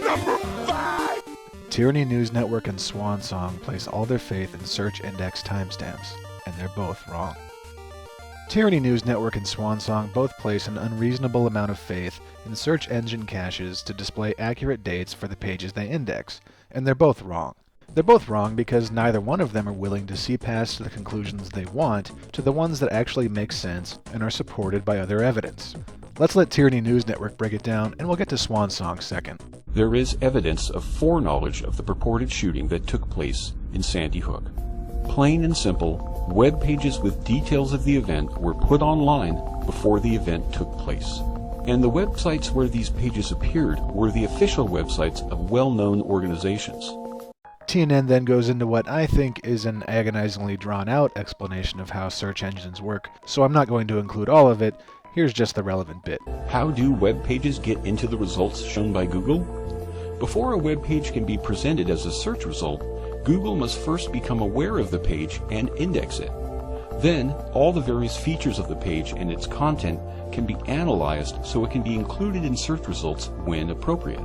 Number 5! Tyranny News Network and Swansong place all their faith in search index timestamps, and they're both wrong. Tyranny News Network and Swansong both place an unreasonable amount of faith in search engine caches to display accurate dates for the pages they index, and they're both wrong. They're both wrong because neither one of them are willing to see past the conclusions they want to the ones that actually make sense and are supported by other evidence. Let's let Tyranny News Network break it down, and we'll get to Swansong second. There is evidence of foreknowledge of the purported shooting that took place in Sandy Hook. Plain and simple, web pages with details of the event were put online before the event took place. And the websites where these pages appeared were the official websites of well-known organizations. TNN then goes into what I think is an agonizingly drawn-out explanation of how search engines work, so I'm not going to include all of it. Here's just the relevant bit. How do web pages get into the results shown by Google? Before a web page can be presented as a search result, Google must first become aware of the page and index it. Then, all the various features of the page and its content can be analyzed so it can be included in search results when appropriate.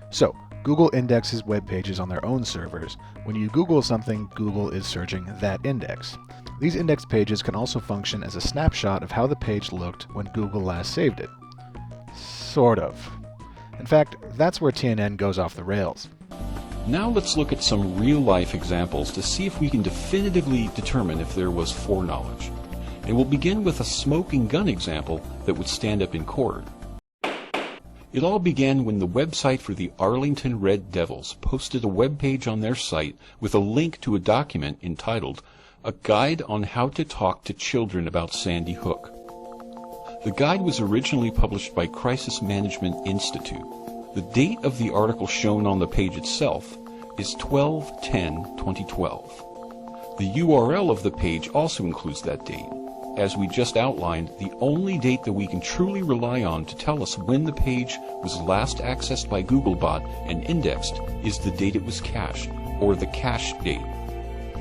So, Google indexes web pages on their own servers. When you Google something, Google is searching that index. These index pages can also function as a snapshot of how the page looked when Google last saved it. Sort of. In fact, that's where TNN goes off the rails. Now let's look at some real-life examples to see if we can definitively determine if there was foreknowledge. And we'll begin with a smoking gun example that would stand up in court. It all began when the website for the Arlington Red Devils posted a web page on their site with a link to a document entitled A Guide on How to Talk to Children About Sandy Hook. The guide was originally published by Crisis Management Institute. The date of the article shown on the page itself is 12/10/2012. The URL of the page also includes that date. As we just outlined, the only date that we can truly rely on to tell us when the page was last accessed by Googlebot and indexed is the date it was cached, or the cache date.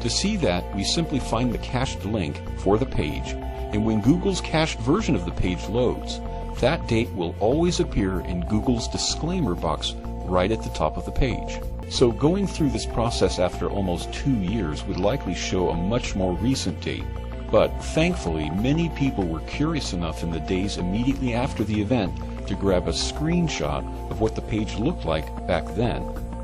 To see that, we simply find the cached link for the page, and when Google's cached version of the page loads, that date will always appear in Google's disclaimer box right at the top of the page. So going through this process after almost 2 years would likely show a much more recent date. But thankfully, many people were curious enough in the days immediately after the event to grab a screenshot of what the page looked like back then.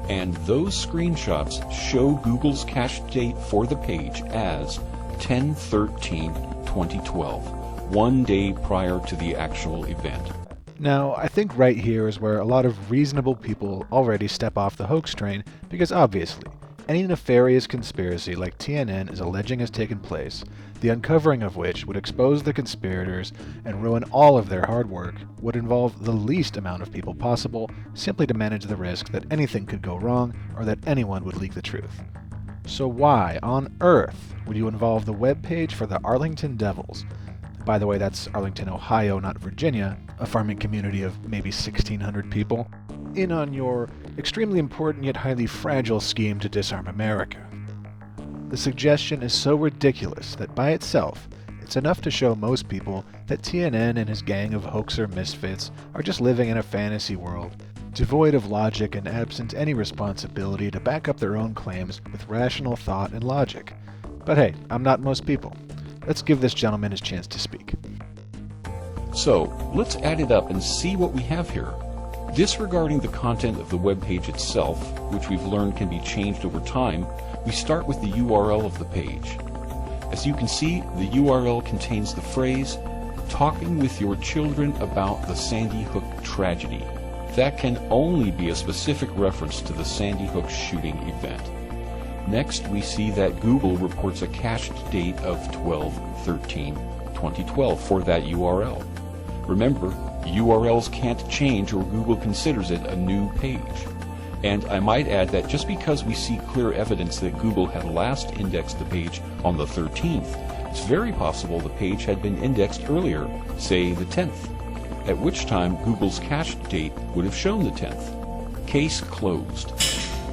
And those screenshots show Google's cache date for the page as 10/13/2012, 1 day prior to the actual event. Now, I think right here is where a lot of reasonable people already step off the hoax train, because obviously, any nefarious conspiracy like TNN is alleging has taken place, the uncovering of which would expose the conspirators and ruin all of their hard work, would involve the least amount of people possible, simply to manage the risk that anything could go wrong or that anyone would leak the truth. So why on earth would you involve the web page for the Arlington Devils? By the way, that's Arlington, Ohio, not Virginia, a farming community of maybe 1,600 people, in on your extremely important yet highly fragile scheme to disarm America. The suggestion is so ridiculous that by itself, it's enough to show most people that TNN and his gang of hoaxer misfits are just living in a fantasy world, devoid of logic and absent any responsibility to back up their own claims with rational thought and logic. But hey, I'm not most people. Let's give this gentleman his chance to speak. So, let's add it up and see what we have here. Disregarding the content of the web page itself, which we've learned can be changed over time, we start with the URL of the page. As you can see, the URL contains the phrase, "talking with your children about the Sandy Hook tragedy." That can only be a specific reference to the Sandy Hook shooting event. Next, we see that Google reports a cached date of 12/13/2012 for that URL. Remember, URLs can't change or Google considers it a new page. And I might add that just because we see clear evidence that Google had last indexed the page on the 13th, it's very possible the page had been indexed earlier, say the 10th, at which time Google's cached date would have shown the 10th. Case closed.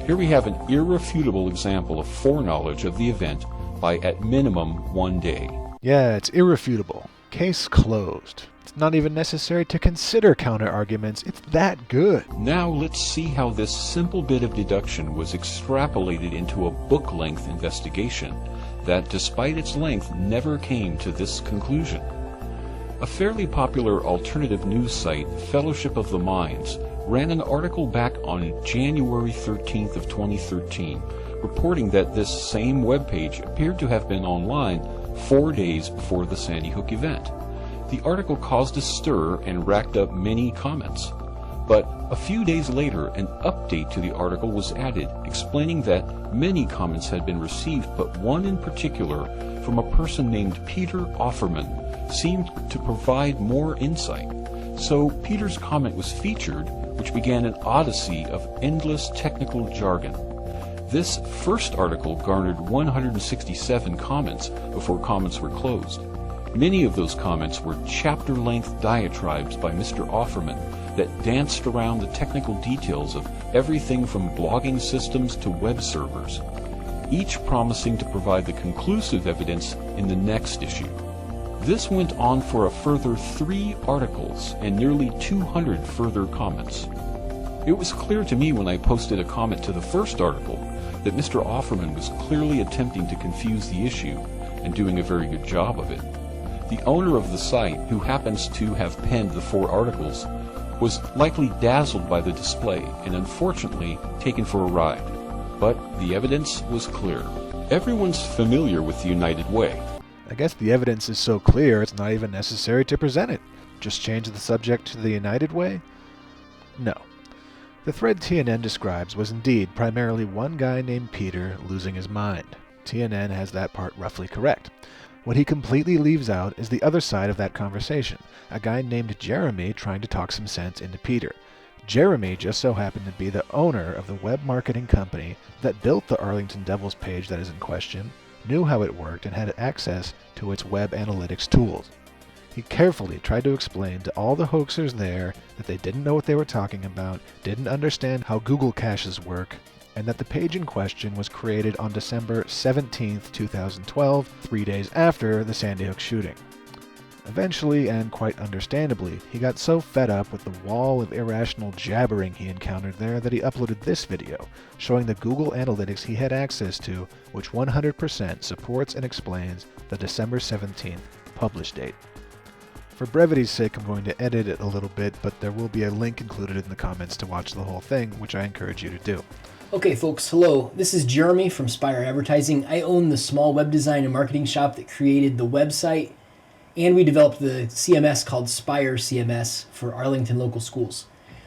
Here we have an irrefutable example of foreknowledge of the event by at minimum 1 day. Yeah, it's irrefutable. Case closed. It's not even necessary to consider counter-arguments. It's that good. Now let's see how this simple bit of deduction was extrapolated into a book-length investigation that, despite its length, never came to this conclusion. A fairly popular alternative news site, Fellowship of the Minds, ran an article back on January 13th of 2013, reporting that this same webpage appeared to have been online 4 days before the Sandy Hook event. The article caused a stir and racked up many comments. But a few days later, an update to the article was added, explaining that many comments had been received, but one in particular, from a person named Peter Offerman, seemed to provide more insight. So Peter's comment was featured, which began an odyssey of endless technical jargon. This first article garnered 167 comments before comments were closed. Many of those comments were chapter-length diatribes by Mr. Offerman that danced around the technical details of everything from blogging systems to web servers, each promising to provide the conclusive evidence in the next issue. This went on for a further 3 articles and nearly 200 further comments. It was clear to me when I posted a comment to the first article that Mr. Offerman was clearly attempting to confuse the issue and doing a very good job of it. The owner of the site, who happens to have penned the 4 articles, was likely dazzled by the display and unfortunately taken for a ride. But the evidence was clear. Everyone's familiar with the United Way. I guess the evidence is so clear it's not even necessary to present it. Just change the subject to the United Way? No. The thread TNN describes was indeed primarily one guy named Peter losing his mind. TNN has that part roughly correct. What he completely leaves out is the other side of that conversation, a guy named Jeremy trying to talk some sense into Peter. Jeremy just so happened to be the owner of the web marketing company that built the Arlington Devils page that is in question, knew how it worked, and had access to its web analytics tools. He carefully tried to explain to all the hoaxers there that they didn't know what they were talking about, didn't understand how Google caches work, and that the page in question was created on December 17, 2012, 3 days after the Sandy Hook shooting. Eventually, and quite understandably, he got so fed up with the wall of irrational jabbering he encountered there that he uploaded this video, showing the Google Analytics he had access to, which 100% supports and explains the December 17th publish date. For brevity's sake, I'm going to edit it a little bit, but there will be a link included in the comments to watch the whole thing, which I encourage you to do. Okay, folks, hello. This is Jeremy from Spire Advertising. I own the small web design and marketing shop that created the website, and we developed the CMS called Spire CMS for Arlington local schools.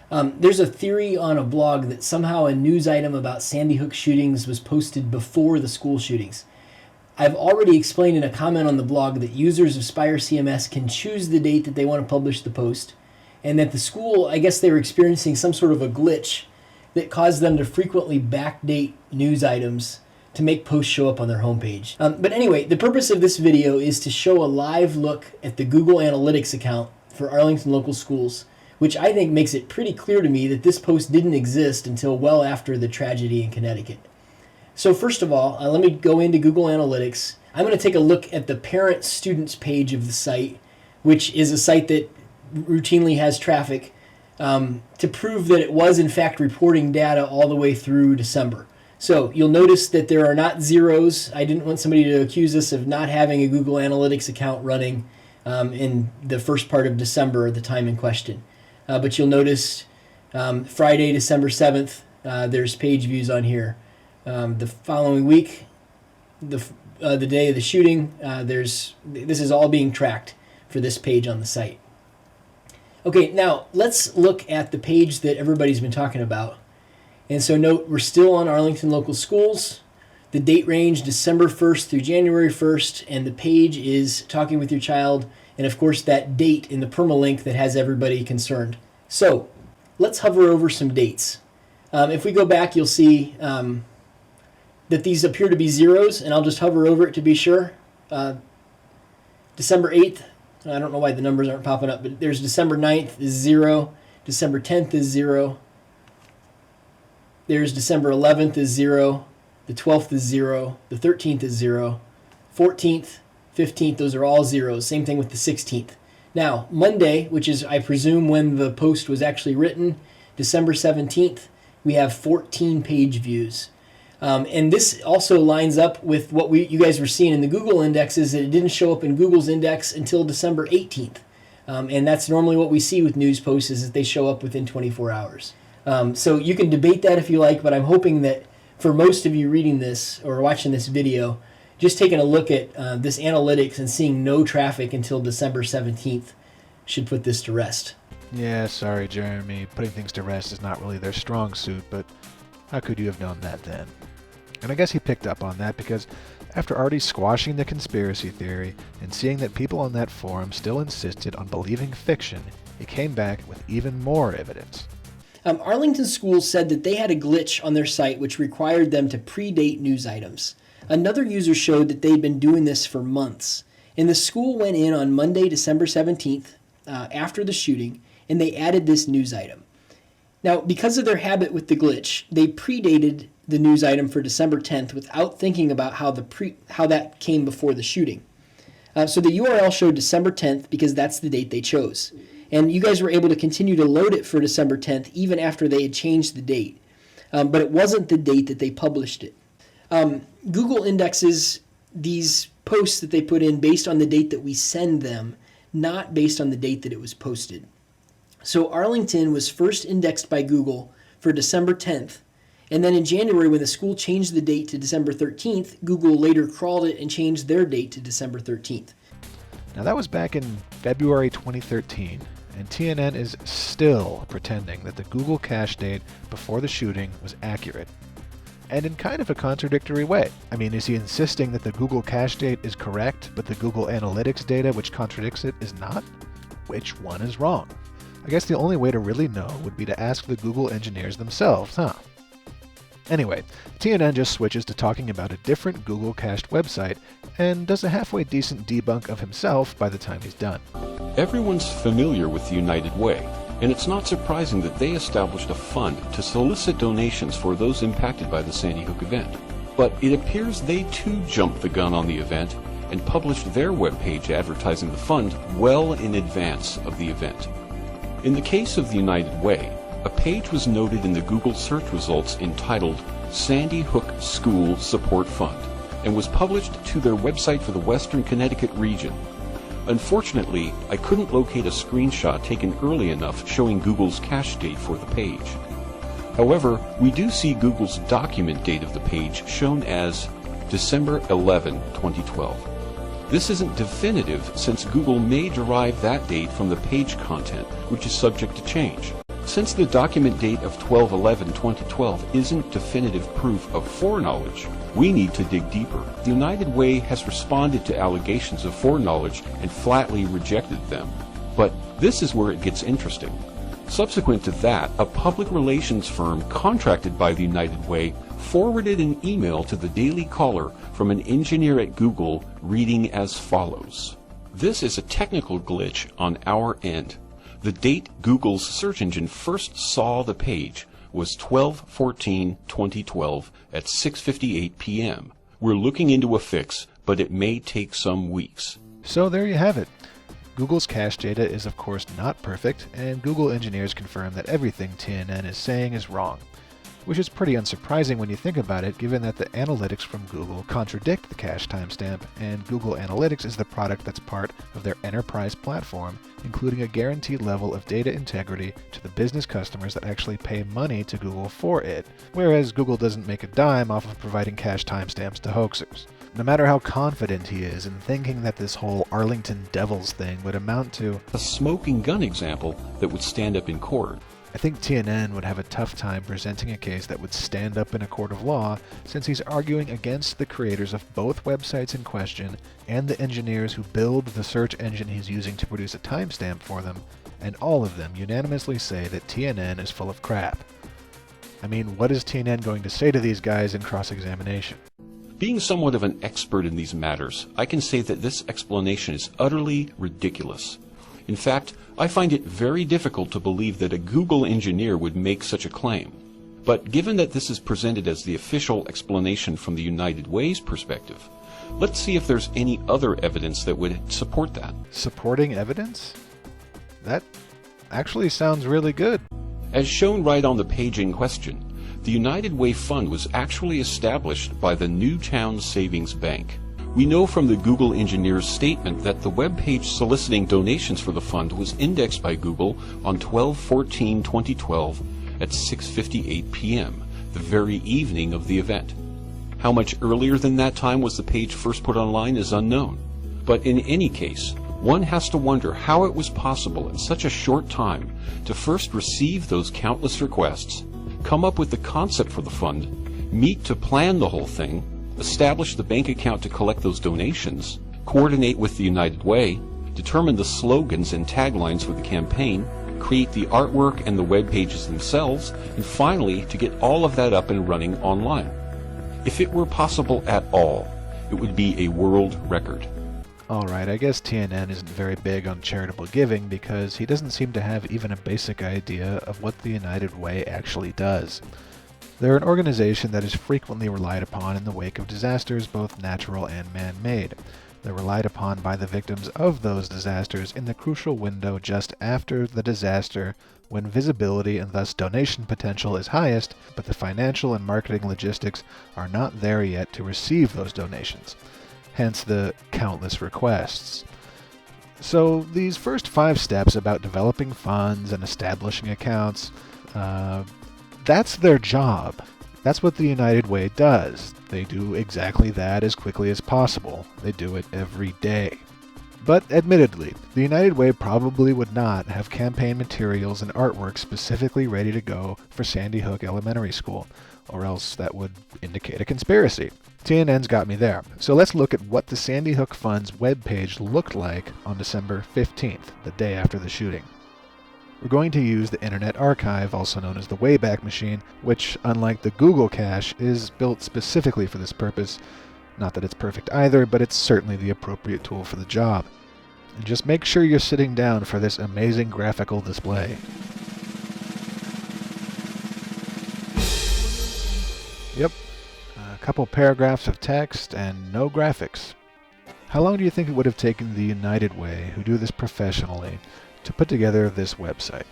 There's a theory on a blog that somehow a news item about Sandy Hook shootings was posted before the school shootings. I've already explained in a comment on the blog that users of Spire CMS can choose the date that they want to publish the post, and that the school, I guess they were experiencing some sort of a glitch that caused them to frequently backdate news items to make posts show up on their homepage. But anyway, the purpose of this video is to show a live look at the Google Analytics account for Arlington local schools, which I think makes it pretty clear to me that this post didn't exist until well after the tragedy in Connecticut. So first of all, let me go into Google Analytics. I'm going to take a look at the parent students page of the site, which is a site that routinely has traffic, to prove that it was in fact reporting data all the way through December. So you'll notice that there are not zeros. I didn't want somebody to accuse us of not having a Google Analytics account running in the first part of December, the time in question. But you'll notice Friday, December 7th, there's page views on here. The following week, the day of the shooting, this is all being tracked for this page on the site. Okay, now let's look at the page that everybody's been talking about. And so note, we're still on Arlington local schools. The date range December 1st through January 1st, and the page is talking with your child, and of course that date in the permalink that has everybody concerned. So let's hover over some dates. If we go back, you'll see that these appear to be zeros, and I'll just hover over it to be sure. December 8th, I don't know why the numbers aren't popping up, but there's December 9th is 0, December 10th is 0, there's December 11th is 0, the 12th is 0, the 13th is 0, 14th, 15th, those are all zeros. Same thing with the 16th. Now, Monday, which is, I presume, when the post was actually written, December 17th, we have 14 page views. And this also lines up with what you guys were seeing in the Google indexes, that it didn't show up in Google's index until December 18th. And that's normally what we see with news posts, is that they show up within 24 hours. So you can debate that if you like, but I'm hoping that for most of you reading this or watching this video, just taking a look at this analytics and seeing no traffic until December 17th should put this to rest. Yeah, sorry, Jeremy. Putting things to rest is not really their strong suit, but how could you have known that then? And I guess he picked up on that because after already squashing the conspiracy theory and seeing that people on that forum still insisted on believing fiction, he came back with even more evidence. Arlington schools said that they had a glitch on their site which required them to predate news items. Another user showed that they'd been doing this for months. And the school went in on Monday, December 17th, after the shooting, and they added this news item. Now, because of their habit with the glitch, they predated the news item for December 10th without thinking about how that came before the shooting. So the URL showed December 10th because that's the date they chose. And you guys were able to continue to load it for December 10th even after they had changed the date. But it wasn't the date that they published it. Google indexes these posts that they put in based on the date that we send them, not based on the date that it was posted. So Arlington was first indexed by Google for December 10th, and then in January, when the school changed the date to December 13th, Google later crawled it and changed their date to December 13th. Now that was back in February 2013, and TNN is still pretending that the Google cache date before the shooting was accurate. And in kind of a contradictory way. I mean, is he insisting that the Google cache date is correct, but the Google Analytics data which contradicts it is not? Which one is wrong? I guess the only way to really know would be to ask the Google engineers themselves, huh? Anyway, TNN just switches to talking about a different Google cached website and does a halfway decent debunk of himself by the time he's done. Everyone's familiar with the United Way, and it's not surprising that they established a fund to solicit donations for those impacted by the Sandy Hook event. But it appears they too jumped the gun on the event and published their webpage advertising the fund well in advance of the event. In the case of the United Way, a page was noted in the Google search results entitled Sandy Hook School Support Fund and was published to their website for the Western Connecticut region. Unfortunately, I couldn't locate a screenshot taken early enough showing Google's cache date for the page. However, we do see Google's document date of the page shown as December 11, 2012. This isn't definitive since Google may derive that date from the page content, which is subject to change. Since the document date of 12/11/2012 isn't definitive proof of foreknowledge, we need to dig deeper. The United Way has responded to allegations of foreknowledge and flatly rejected them. But this is where it gets interesting. Subsequent to that, a public relations firm contracted by the United Way forwarded an email to the Daily Caller from an engineer at Google reading as follows. This is a technical glitch on our end. The date Google's search engine first saw the page was 12/14/2012 at 6:58 p.m. We're looking into a fix, but it may take some weeks. So there you have it. Google's cache data is of course not perfect, and Google engineers confirm that everything TNN is saying is wrong. Which is pretty unsurprising when you think about it, given that the analytics from Google contradict the cache timestamp, and Google Analytics is the product that's part of their enterprise platform, including a guaranteed level of data integrity to the business customers that actually pay money to Google for it, whereas Google doesn't make a dime off of providing cache timestamps to hoaxers. No matter how confident he is in thinking that this whole Arlington Devils thing would amount to a smoking gun example that would stand up in court, I think TNN would have a tough time presenting a case that would stand up in a court of law, since he's arguing against the creators of both websites in question and the engineers who build the search engine he's using to produce a timestamp for them, and all of them unanimously say that TNN is full of crap. I mean, what is TNN going to say to these guys in cross-examination? Being somewhat of an expert in these matters, I can say that this explanation is utterly ridiculous. In fact, I find it very difficult to believe that a Google engineer would make such a claim. But given that this is presented as the official explanation from the United Way's perspective, Let's see if there's any other evidence that would support that. Supporting evidence? That actually sounds really good. As shown right on the page in question, the United Way Fund was actually established by the Newtown Savings Bank. We know from the Google engineer's statement that the web page soliciting donations for the fund was indexed by Google on 12/14/2012 at 6:58 p.m., the very evening of the event. How much earlier than that time was the page first put online is unknown. But in any case, one has to wonder how it was possible in such a short time to first receive those countless requests, come up with the concept for the fund, meet to plan the whole thing, establish the bank account to collect those donations, coordinate with the United Way, determine the slogans and taglines for the campaign, create the artwork and the web pages themselves, and finally to get all of that up and running online. If it were possible at all, it would be a world record. Alright, I guess TNN isn't very big on charitable giving because he doesn't seem to have even a basic idea of what the United Way actually does. They're an organization that is frequently relied upon in the wake of disasters, both natural and man-made. They're relied upon by the victims of those disasters in the crucial window just after the disaster, when visibility and thus donation potential is highest, but the financial and marketing logistics are not there yet to receive those donations. Hence the countless requests. So these first 5 steps about developing funds and establishing accounts, that's their job. That's what the United Way does. They do exactly that as quickly as possible. They do it every day. But admittedly, the United Way probably would not have campaign materials and artwork specifically ready to go for Sandy Hook Elementary School, or else that would indicate a conspiracy. TNN's got me there. So let's look at what the Sandy Hook Fund's webpage looked like on December 15th, the day after the shooting. We're going to use the Internet Archive, also known as the Wayback Machine, which, unlike the Google cache, is built specifically for this purpose. Not that it's perfect either, but it's certainly the appropriate tool for the job. And just make sure you're sitting down for this amazing graphical display. Yep, a couple paragraphs of text and no graphics. How long do you think it would have taken the United Way, who do this professionally, to put together this website?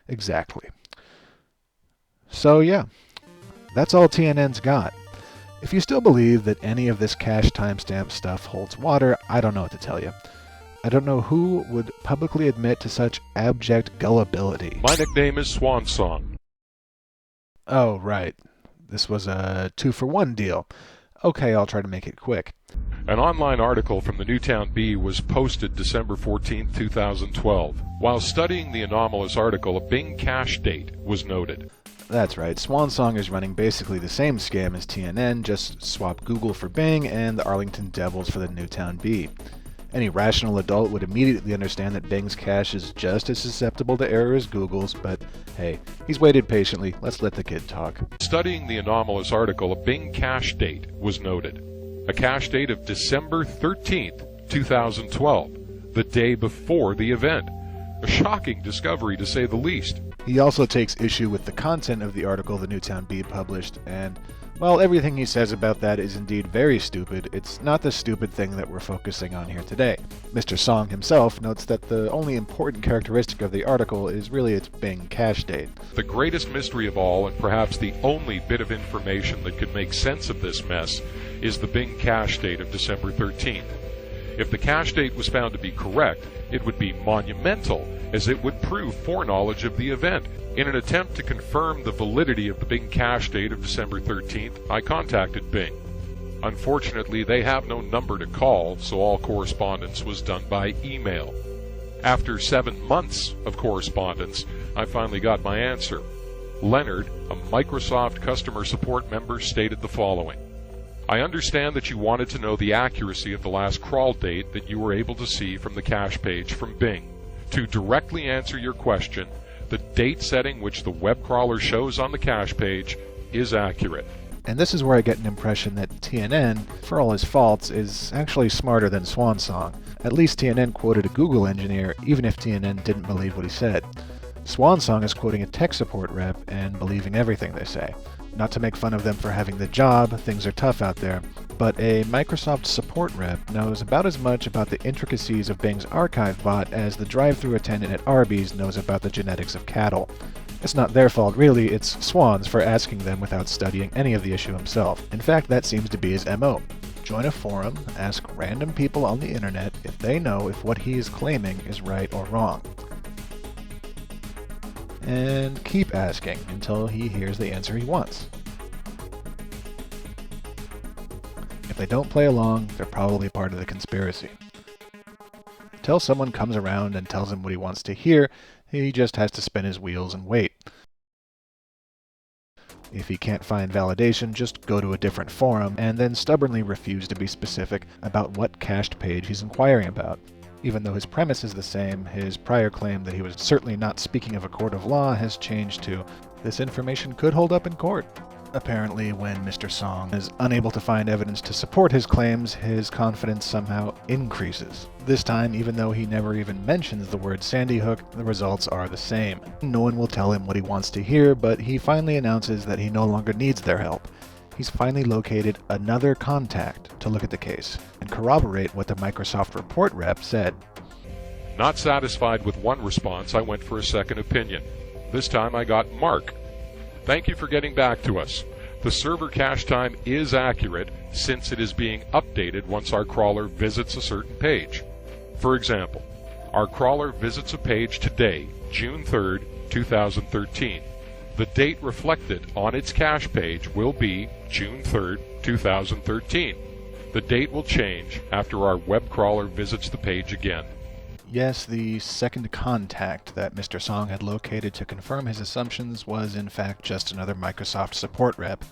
Exactly. So yeah, that's all TNN's got. If you still believe that any of this cache timestamp stuff holds water, I don't know what to tell you. I don't know who would publicly admit to such abject gullibility. My nickname is Swansong. Oh, right. This was a 2-for-1 deal. Okay, I'll try to make it quick. An online article from the Newtown Bee was posted December 14, 2012. While studying the anomalous article, a Bing cache date was noted. That's right, Swansong is running basically the same scam as TNN, just swap Google for Bing and the Arlington Devils for the Newtown Bee. Any rational adult would immediately understand that Bing's cache is just as susceptible to error as Google's, but hey, he's waited patiently. Let's let the kid talk. Studying the anomalous article, a Bing cache date was noted. A cache date of December 13th, 2012, the day before the event. A shocking discovery, to say the least. He also takes issue with the content of the article the Newtown Bee published, and while everything he says about that is indeed very stupid, it's not the stupid thing that we're focusing on here today. Mr. Song himself notes that the only important characteristic of the article is really its Bing cache date. The greatest mystery of all, and perhaps the only bit of information that could make sense of this mess, is the Bing cache date of December 13th. If the cache date was found to be correct, it would be monumental, as it would prove foreknowledge of the event. In an attempt to confirm the validity of the Bing cache date of December 13th, I contacted Bing. Unfortunately, they have no number to call, so all correspondence was done by email. After 7 months of correspondence, I finally got my answer. Leonard, a Microsoft customer support member, stated the following. I understand that you wanted to know the accuracy of the last crawl date that you were able to see from the cache page from Bing. To directly answer your question, the date setting which the web crawler shows on the cache page is accurate. And this is where I get an impression that TNN, for all his faults, is actually smarter than Swansong. At least TNN quoted a Google engineer, even if TNN didn't believe what he said. Swansong is quoting a tech support rep and believing everything they say. Not to make fun of them for having the job, things are tough out there, but a Microsoft support rep knows about as much about the intricacies of Bing's archive bot as the drive-thru attendant at Arby's knows about the genetics of cattle. It's not their fault, really, it's Swan's for asking them without studying any of the issue himself. In fact, that seems to be his MO. Join a forum, ask random people on the internet if they know if what he is claiming is right or wrong. And keep asking until he hears the answer he wants. If they don't play along, they're probably part of the conspiracy. Until someone comes around and tells him what he wants to hear, he just has to spin his wheels and wait. If he can't find validation, just go to a different forum and then stubbornly refuse to be specific about what cached page he's inquiring about. Even though his premise is the same, his prior claim that he was certainly not speaking of a court of law has changed to, this information could hold up in court. Apparently, when Mr. Song is unable to find evidence to support his claims, his confidence somehow increases. This time, even though he never even mentions the word Sandy Hook, the results are the same. No one will tell him what he wants to hear, but he finally announces that he no longer needs their help. He's finally located another contact to look at the case and corroborate what the Microsoft report rep said. Not satisfied with one response, I went for a second opinion. This time I got Mark. Thank you for getting back to us. The server cache time is accurate since it is being updated once our crawler visits a certain page. For example, our crawler visits a page today, June 3rd, 2013. The date reflected on its cache page will be June 3rd, 2013. The date will change after our web crawler visits the page again. Yes, the second contact that Mr. Song had located to confirm his assumptions was in fact just another Microsoft support rep.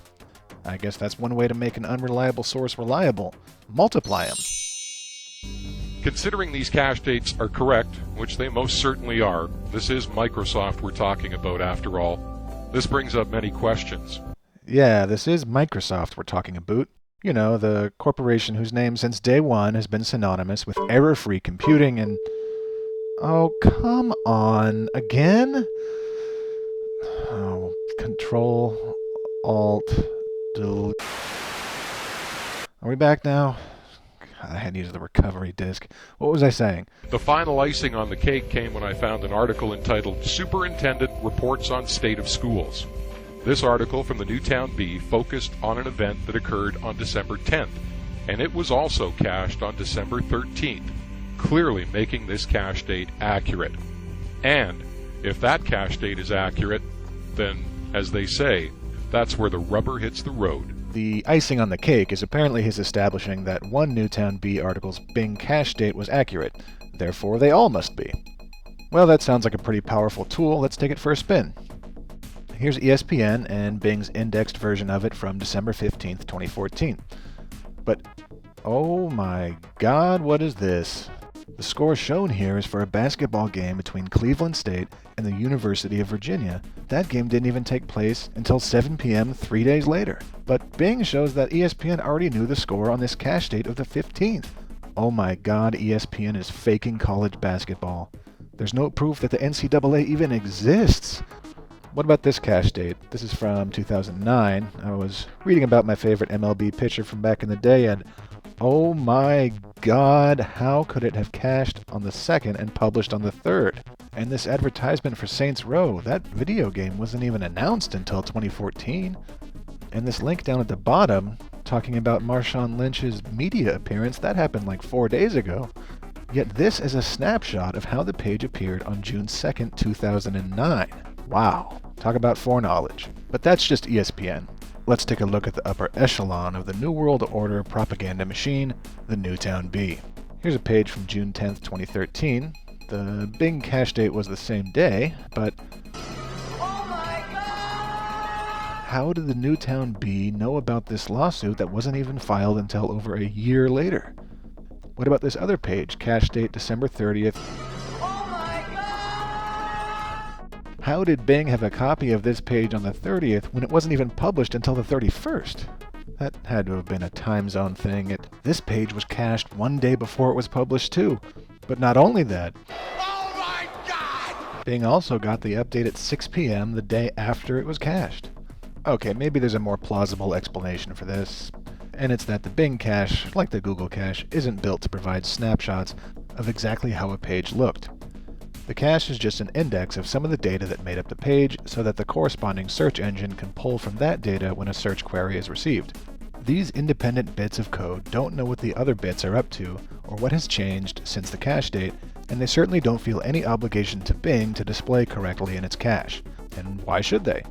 I guess that's one way to make an unreliable source reliable. Multiply them. Considering these cache dates are correct, which they most certainly are, this is Microsoft we're talking about after all. This brings up many questions. Yeah, this is Microsoft we're talking about. You know, the corporation whose name since day one has been synonymous with error-free computing and... Oh, come on. Again? Oh, Control, Alt, Delete. Are we back now? God, I had to use the recovery disk. What was I saying? The final icing on the cake came when I found an article entitled Superintendent Reports on State of Schools. This article from the Newtown Bee focused on an event that occurred on December 10th, and it was also cached on December 13th, clearly making this cache date accurate. And if that cache date is accurate, then, as they say, that's where the rubber hits the road. The icing on the cake is apparently his establishing that one Newtown Bee article's Bing cache date was accurate, therefore they all must be. Well, that sounds like a pretty powerful tool. Let's take it for a spin. Here's ESPN and Bing's indexed version of it from December 15th, 2014. But, oh my god, what is this? The score shown here is for a basketball game between Cleveland State and the University of Virginia. That game didn't even take place until 7 p.m. 3 days later. But Bing shows that ESPN already knew the score on this cache date of the 15th. Oh my god, ESPN is faking college basketball. There's no proof that the NCAA even exists. What about this cache date? This is from 2009. I was reading about my favorite MLB pitcher from back in the day, and oh my god, how could it have cached on the 2nd and published on the 3rd? And this advertisement for Saints Row, that video game wasn't even announced until 2014. And this link down at the bottom, talking about Marshawn Lynch's media appearance, that happened like 4 days ago. Yet this is a snapshot of how the page appeared on June 2nd, 2009. Wow, talk about foreknowledge. But that's just ESPN. Let's take a look at the upper echelon of the New World Order propaganda machine, the Newtown Bee. Here's a page from June 10th, 2013. The Bing cache date was the same day, but... Oh my God! How did the Newtown Bee know about this lawsuit that wasn't even filed until over a year later? What about this other page, cache date December 30th? How did Bing have a copy of this page on the 30th when it wasn't even published until the 31st? That had to have been a time zone thing. This page was cached 1 day before it was published too. But not only that, oh my God! Bing also got the update at 6 p.m. the day after it was cached. Okay, maybe there's a more plausible explanation for this, and it's that the Bing cache, like the Google cache, isn't built to provide snapshots of exactly how a page looked. The cache is just an index of some of the data that made up the page so that the corresponding search engine can pull from that data when a search query is received. These independent bits of code don't know what the other bits are up to or what has changed since the cache date, and they certainly don't feel any obligation to Bing to display correctly in its cache. And why should they?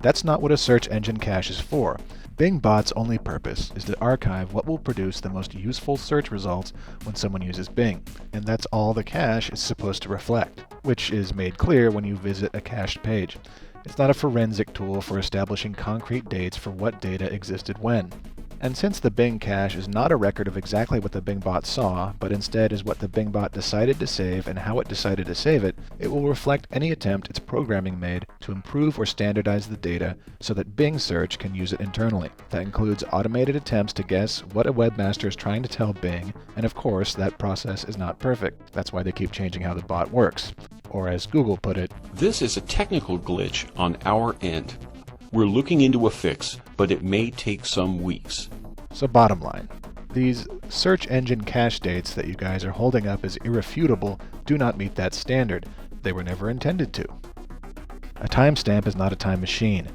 That's not what a search engine cache is for. Bingbot's only purpose is to archive what will produce the most useful search results when someone uses Bing, and that's all the cache is supposed to reflect, which is made clear when you visit a cached page. It's not a forensic tool for establishing concrete dates for what data existed when. And since the Bing cache is not a record of exactly what the Bingbot saw, but instead is what the Bingbot decided to save and how it decided to save it, it will reflect any attempt its programming made to improve or standardize the data so that Bing search can use it internally. That includes automated attempts to guess what a webmaster is trying to tell Bing, and of course that process is not perfect. That's why they keep changing how the bot works. Or as Google put it, This is a technical glitch on our end. We're looking into a fix, but it may take some weeks. So bottom line, these search engine cache dates that you guys are holding up as irrefutable do not meet that standard. They were never intended to. A timestamp is not a time machine,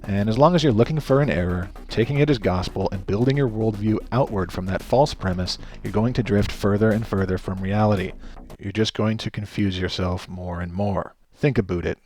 and as long as you're looking for an error, taking it as gospel, and building your worldview outward from that false premise, you're going to drift further and further from reality. You're just going to confuse yourself more and more. Think about it.